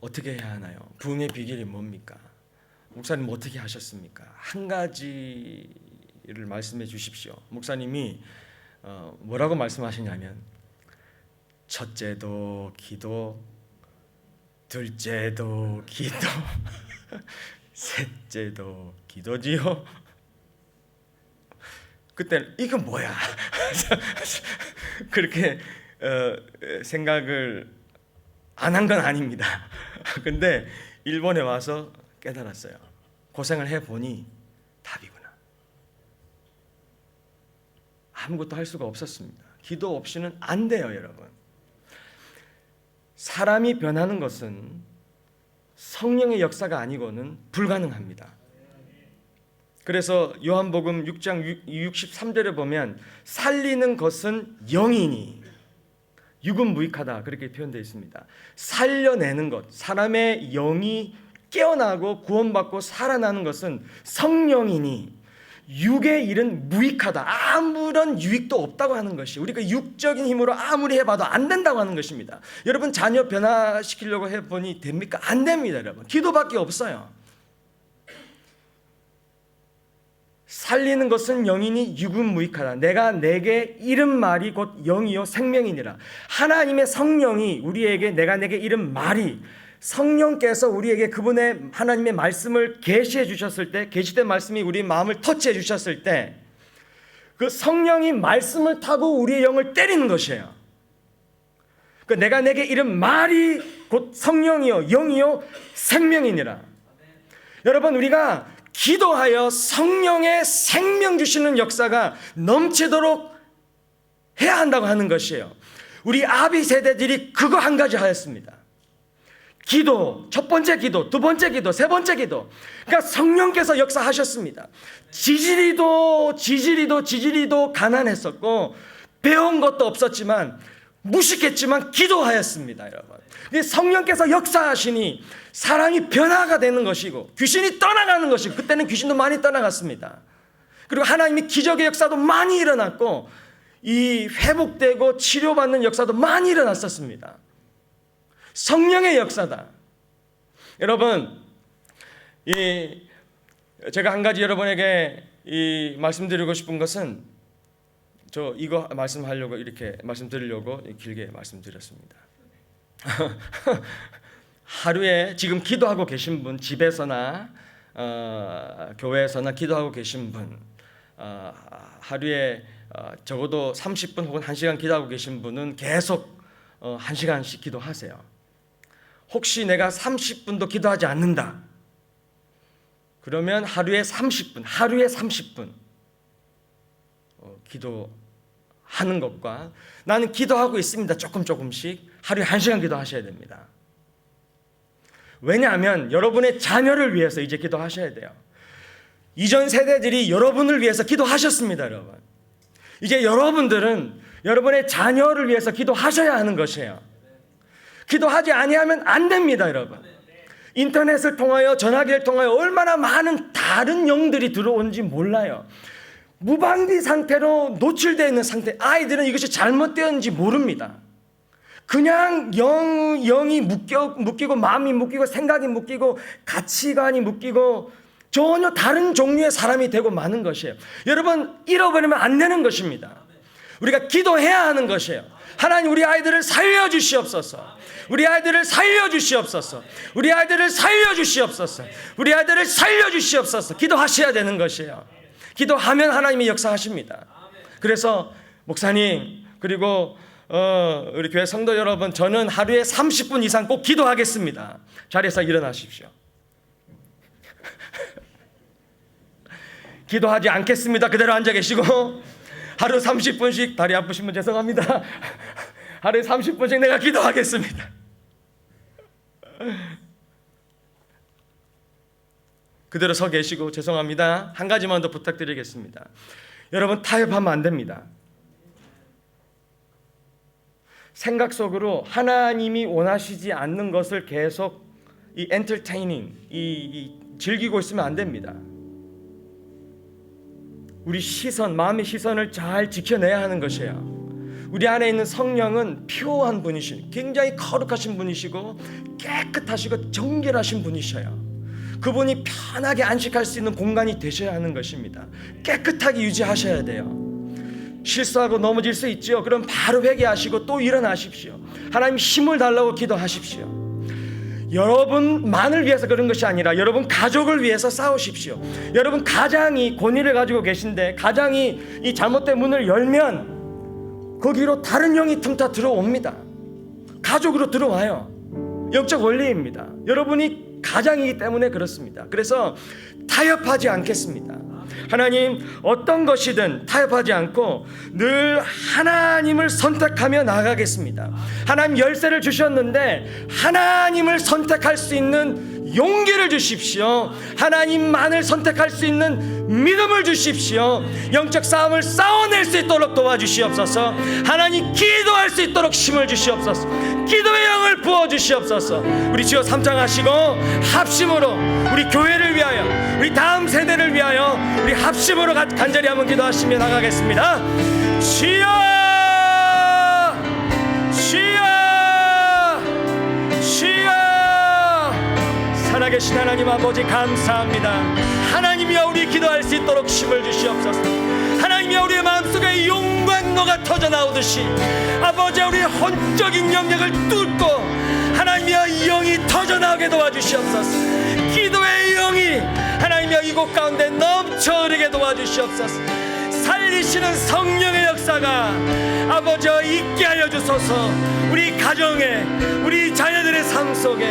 어떻게 해야 하나요? 부흥의 비결이 뭡니까? 목사님 어떻게 하셨습니까? 한 가지를 말씀해 주십시오. 목사님이 뭐라고 말씀하시냐면 첫째도 기도, 둘째도 기도, 셋째도 기도지요. 그때는 이건 뭐야? 그렇게 생각을 안 한 건 아닙니다. 근데 일본에 와서 깨달았어요. 고생을 해보니 답이구나. 아무것도 할 수가 없었습니다. 기도 없이는 안 돼요, 여러분. 사람이 변하는 것은 성령의 역사가 아니고는 불가능합니다. 그래서 요한복음 6장 63절에 보면 살리는 것은 영이니 육은 무익하다 그렇게 표현되어 있습니다. 살려내는 것, 사람의 영이 깨어나고 구원받고 살아나는 것은 성령이니 육의 일은 무익하다. 아무런 유익도 없다고 하는 것이, 우리가 육적인 힘으로 아무리 해봐도 안 된다고 하는 것입니다. 여러분 자녀 변화시키려고 해보니 됩니까? 안 됩니다. 여러분 기도밖에 없어요. 살리는 것은 영이니 육은 무익하다. 내가 내게 이른 말이 곧 영이요 생명이니라. 하나님의 성령이 우리에게, 내가 내게 이른 말이, 성령께서 우리에게 그분의 하나님의 말씀을 계시해 주셨을 때, 계시된 말씀이 우리 마음을 터치해 주셨을 때 그 성령이 말씀을 타고 우리의 영을 때리는 것이에요. 그 내가 내게 이른 말이 곧 성령이요 영이요 생명이니라. 여러분 우리가 기도하여 성령의 생명 주시는 역사가 넘치도록 해야 한다고 하는 것이에요. 우리 아비 세대들이 그거 한 가지 하였습니다. 기도, 첫 번째 기도, 두 번째 기도, 세 번째 기도. 그러니까 성령께서 역사하셨습니다. 지지리도 가난했었고 배운 것도 없었지만 무식했지만 기도하였습니다, 여러분. 성령께서 역사하시니 사람이 변화가 되는 것이고 귀신이 떠나가는 것이고, 그때는 귀신도 많이 떠나갔습니다. 그리고 하나님이 기적의 역사도 많이 일어났고 이 회복되고 치료받는 역사도 많이 일어났었습니다. 성령의 역사다. 여러분, 제가 한 가지 여러분에게 말씀드리고 싶은 것은, 저 이거 말씀하려고 이렇게 말씀드리려고 길게 말씀드렸습니다. 하루에 지금 기도하고 계신 분, 집에서나 교회에서나 기도하고 계신 분, 하루에 적어도 30분 혹은 1시간 기도하고 계신 분은 계속 1시간씩 기도하세요. 혹시 내가 30분도 기도하지 않는다, 그러면 하루에 30분 기도하는 것과, 나는 기도하고 있습니다, 조금씩 하루에 1시간 기도하셔야 됩니다. 왜냐하면 여러분의 자녀를 위해서 이제 기도하셔야 돼요. 이전 세대들이 여러분을 위해서 기도하셨습니다, 여러분. 이제 여러분들은 여러분의 자녀를 위해서 기도하셔야 하는 것이에요. 기도하지 아니하면 안 됩니다, 여러분. 인터넷을 통하여, 전화기를 통하여 얼마나 많은 다른 영들이 들어온지 몰라요. 무방비 상태로 노출되어 있는 상태, 아이들은 이것이 잘못되었는지 모릅니다. 그냥 영이 묶이고 마음이 묶이고 생각이 묶이고 가치관이 묶이고 전혀 다른 종류의 사람이 되고 마는 것이에요. 여러분, 잃어버리면 안 되는 것입니다. 우리가 기도해야 하는 것이에요. 하나님, 우리 아이들을 살려주시옵소서. 우리 아이들을 살려주시옵소서. 우리 아이들을 살려주시옵소서. 우리 아이들을 살려주시옵소서. 기도하셔야 되는 것이에요. 기도하면 하나님이 역사하십니다. 그래서 목사님, 그리고 우리 교회 성도 여러분, 저는 하루에 30분 이상 꼭 기도하겠습니다. 자리에서 일어나십시오. 기도하지 않겠습니다. 그대로 앉아 계시고, 하루 30분씩, 다리 아프신 분 죄송합니다. 하루에 30분씩 내가 기도하겠습니다. 그대로 서 계시고, 죄송합니다. 한 가지만 더 부탁드리겠습니다. 여러분, 타협하면 안 됩니다. 생각 속으로 하나님이 원하시지 않는 것을 계속 즐기고 있으면 안 됩니다. 우리 마음의 시선을 잘 지켜내야 하는 것이에요. 우리 안에 있는 성령은 피오한 분이시고, 굉장히 거룩하신 분이시고, 깨끗하시고 정결하신 분이셔요. 그분이 편하게 안식할 수 있는 공간이 되셔야 하는 것입니다. 깨끗하게 유지하셔야 돼요. 실수하고 넘어질 수 있죠. 그럼 바로 회개하시고 또 일어나십시오. 하나님 힘을 달라고 기도하십시오. 여러분만을 위해서 그런 것이 아니라 여러분 가족을 위해서 싸우십시오. 여러분 가장이 권위를 가지고 계신데, 가장이 이 잘못된 문을 열면 거기로 다른 영이 틈타 들어옵니다. 가족으로 들어와요. 영적 원리입니다. 여러분이 가장이기 때문에 그렇습니다. 그래서 타협하지 않겠습니다. 하나님, 어떤 것이든 타협하지 않고 늘 하나님을 선택하며 나아가겠습니다. 하나님 열쇠를 주셨는데 하나님을 선택할 수 있는 용기를 주십시오. 하나님만을 선택할 수 있는 믿음을 주십시오. 영적 싸움을 싸워낼 수 있도록 도와주시옵소서. 하나님, 기도할 수 있도록 힘을 주시옵소서. 기도의 영을 부어주시옵소서. 우리 주여 삼창하시고 합심으로 우리 교회를 위하여, 우리 다음 세대를 위하여 우리 합심으로 간절히 한번 기도하시며 나가겠습니다. 주여, 주여, 주여. 살아계신 하나님 아버지, 감사합니다. 하나님이여, 우리 기도할 수 있도록 힘을 주시옵소서. 하나님이여, 우리의 마음속에 용광로가 터져나오듯이 아버지, 우리의 혼적인 영역을 뚫고 하나님이여, 영이 터져나오게 도와주시옵소서. 기도의 영이 하나님이여, 이곳 가운데 넘쳐 흐르게 도와주시옵소서. 살리시는 성령의 역사가 아버지여 있게 하여 주소서. 우리 가정에, 우리 자녀들의 삶 속에,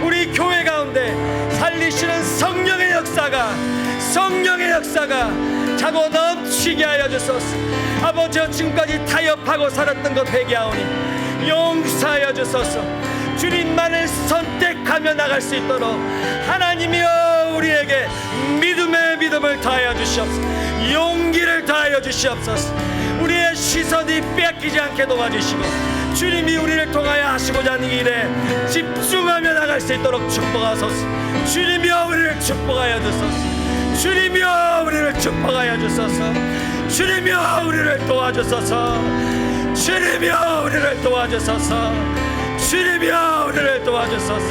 우리 교회 가운데 살리시는 성령의 역사가 차고 넘치게 하여 주소서. 아버지여, 지금까지 타협하고 살았던 것 회개하오니 용서하여 주소서. 주님만을 선택하며 나갈 수 있도록 하나님이여, 우리에게 믿음의 믿음을 더하여 주시옵소서. 용기를 더하여 주시옵소서. 우리의 시선이 뺏기지 않게 도와주시고 주님이 우리를 통하여 하시고자 하는 일에 집중하며 나갈 수 있도록 축복하소서. 주님이여, 우리를 축복하여 주소서. 주님이여, 우리를 축복하여 주소서. 주님이여, 우리를 도와주소서. 주님이여, 우리를 도와주소서. 주님이여, 우리를 도와주소서.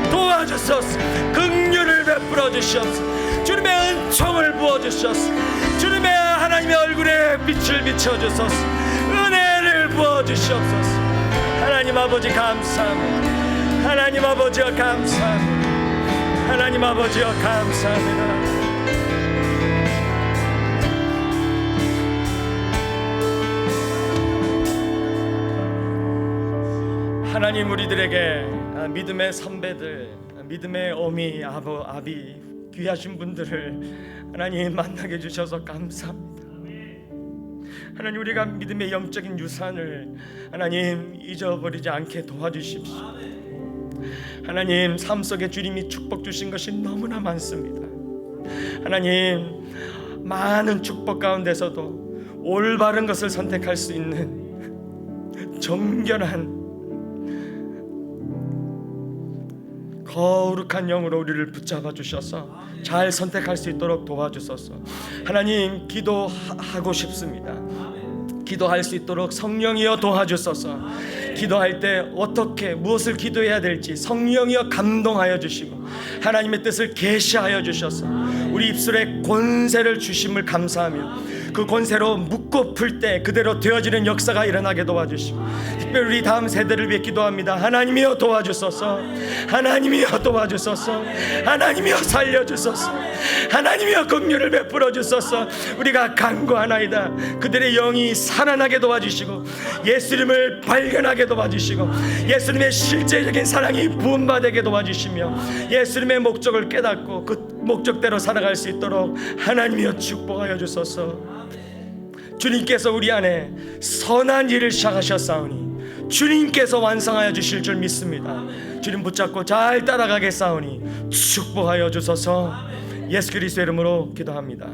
도와주소서. 긍휼을 베풀어 주시옵소서. 주님의 은총을 부어 주시옵소서. 주님의 하나님의 얼굴에 빛을 비춰 주소서. 은혜를 부어 주시옵소서. 하나님 아버지, 감사합니다. 하나님 아버지여, 감사합니다. 하나님 아버지여, 감사합니다. 하나님, 우리들에게 믿음의 선배들, 믿음의 어미, 아비, 귀하신 분들을 하나님 만나게 해주셔서 감사합니다. 하나님, 우리가 믿음의 영적인 유산을 하나님 잊어버리지 않게 도와주십시오. 하나님, 삶 속에 주님이 축복 주신 것이 너무나 많습니다. 하나님, 많은 축복 가운데서도 올바른 것을 선택할 수 있는 정결한 거룩한 영으로 우리를 붙잡아 주셔서 잘 선택할 수 있도록 도와주소서. 하나님, 기도하고 싶습니다. 기도할 수 있도록 성령이여 도와주소서. 기도할 때 어떻게 무엇을 기도해야 될지 성령이여 감동하여 주시고 하나님의 뜻을 계시하여 주셔서 우리 입술에 권세를 주심을 감사하며 그 권세로 묻고 풀 때 그대로 되어지는 역사가 일어나게 도와주시고 특별히 우리 다음 세대를 위해 기도합니다. 하나님이여, 도와주소서. 하나님이여, 도와주소서. 하나님이여, 살려주소서. 하나님이여, 긍휼을 베풀어 주소서. 우리가 간구하나이다. 그들의 영이 살아나게 도와주시고 예수님을 발견하게 도와주시고 예수님의 실제적인 사랑이 부음받게 도와주시며 예수님의 목적을 깨닫고 그 목적대로 살아갈 수 있도록 하나님이여, 축복하여 주소서. 주님께서 우리 안에 선한 일을 시작하셨사오니 주님께서 완성하여 주실 줄 믿습니다. 주님 붙잡고 잘 따라가겠사오니 축복하여 주소서. 예수 그리스도의 이름으로 기도합니다.